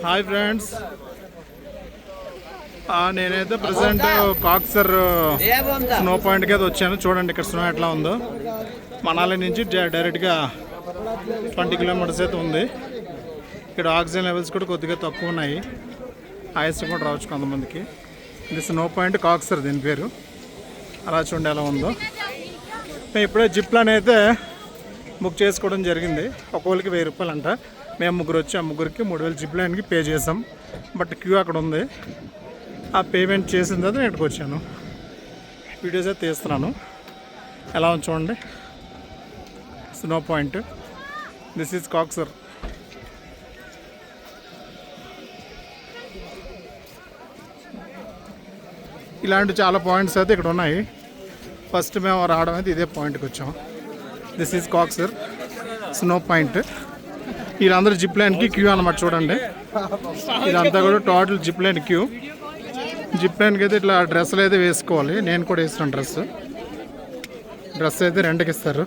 Hi friends, నేనైతే present కాక్సర్ snow పాయింట్కి అయితే వచ్చాను. చూడండి ఇక్కడ స్నో ఎట్లా ఉందో. మనాలి నుంచి డైరెక్ట్గా 20 కిలోమీటర్స్ అయితే ఉంది. ఇక్కడ ఆక్సిజన్ లెవెల్స్ కూడా కొద్దిగా తక్కువ ఉన్నాయి. ఆయాసం కూడా రావచ్చు కొంతమందికి. ఇది స్నో పాయింట్ కాక్సర్ దీని పేరు. అలా చూడండి ఎలా ఉందో. మేము ఇప్పుడే జిప్ లైన్ అయితే బుక్ చేసుకోవడం జరిగింది. ఒక్కొక్కరికి 1000 రూపాయలు అంట. మేము ముగ్గురు వచ్చి ఆ ముగ్గురికి 3000 జిప్ లైన్కి పే చేసాం. బట్ క్యూ అక్కడ ఉంది. ఆ పేమెంట్ చేసిన తర్వాత నేను ఇక్కడికి వచ్చాను. వీడియోస్ అయితే తీస్తున్నాను. ఎలా ఉంది చూడండి snow point. This is Koksar. ఇలాంటి చాలా పాయింట్స్ అయితే ఇక్కడ ఉన్నాయి. ఫస్ట్ మేము రావడం అయితే ఇదే పాయింట్కి వచ్చాం. This is Koksar snow point. వీళ్ళందరూ జిప్ లైన్కి క్యూ అన్నమాట. చూడండి ఇదంతా కూడా total zip line queue. Zip లైన్కి అయితే ఇట్లా డ్రెస్సులు అయితే వేసుకోవాలి. నేను కూడా వేస్తున్నాను డ్రెస్ అయితే రెంట్కి ఇస్తారు.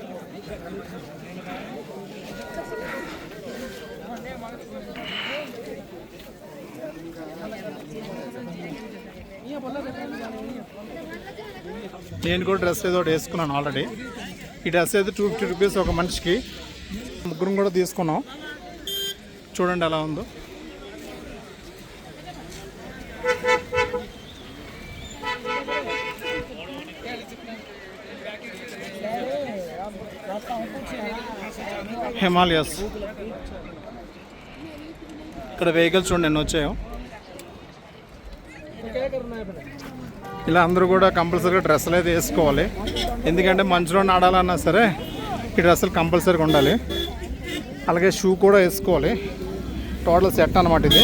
నేను కూడా డ్రెస్ ఏదో ఒకటి వేసుకున్నాను ఆల్రెడీ. ఈ డ్రెస్ అయితే 250 రూపీస్ ఒక మనిషికి. ముగ్గురం కూడా తీసుకున్నాం. చూడండి ఎలా ఉందో. హిమాలయస్. ఇక్కడ వెహికల్స్ చూడండి ఎన్ని వచ్చాయో. ఇలా అందరూ కూడా కంపల్సరీగా డ్రెస్సులు అయితే వేసుకోవాలి. ఎందుకంటే మంచులో ఆడాలన్నా సరే ఈ డ్రెస్సులు కంపల్సరీగా ఉండాలి. అలాగే షూ కూడా వేసుకోవాలి. టోటల్ సెట్ అన్నమాట ఇది.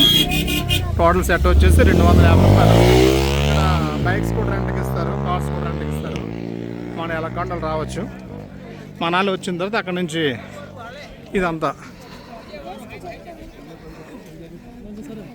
టోటల్ సెట్ వచ్చేసి 250 రూపాయలు. ఇక్కడ బైక్స్ కూడా రెంట్కి ఇస్తారు, కార్స్ కూడా రెంట్కి ఇస్తారు. మనం ఎలా గంటలు రావచ్చు. మనాలి వచ్చిన తర్వాత అక్కడ నుంచి ఇదంతా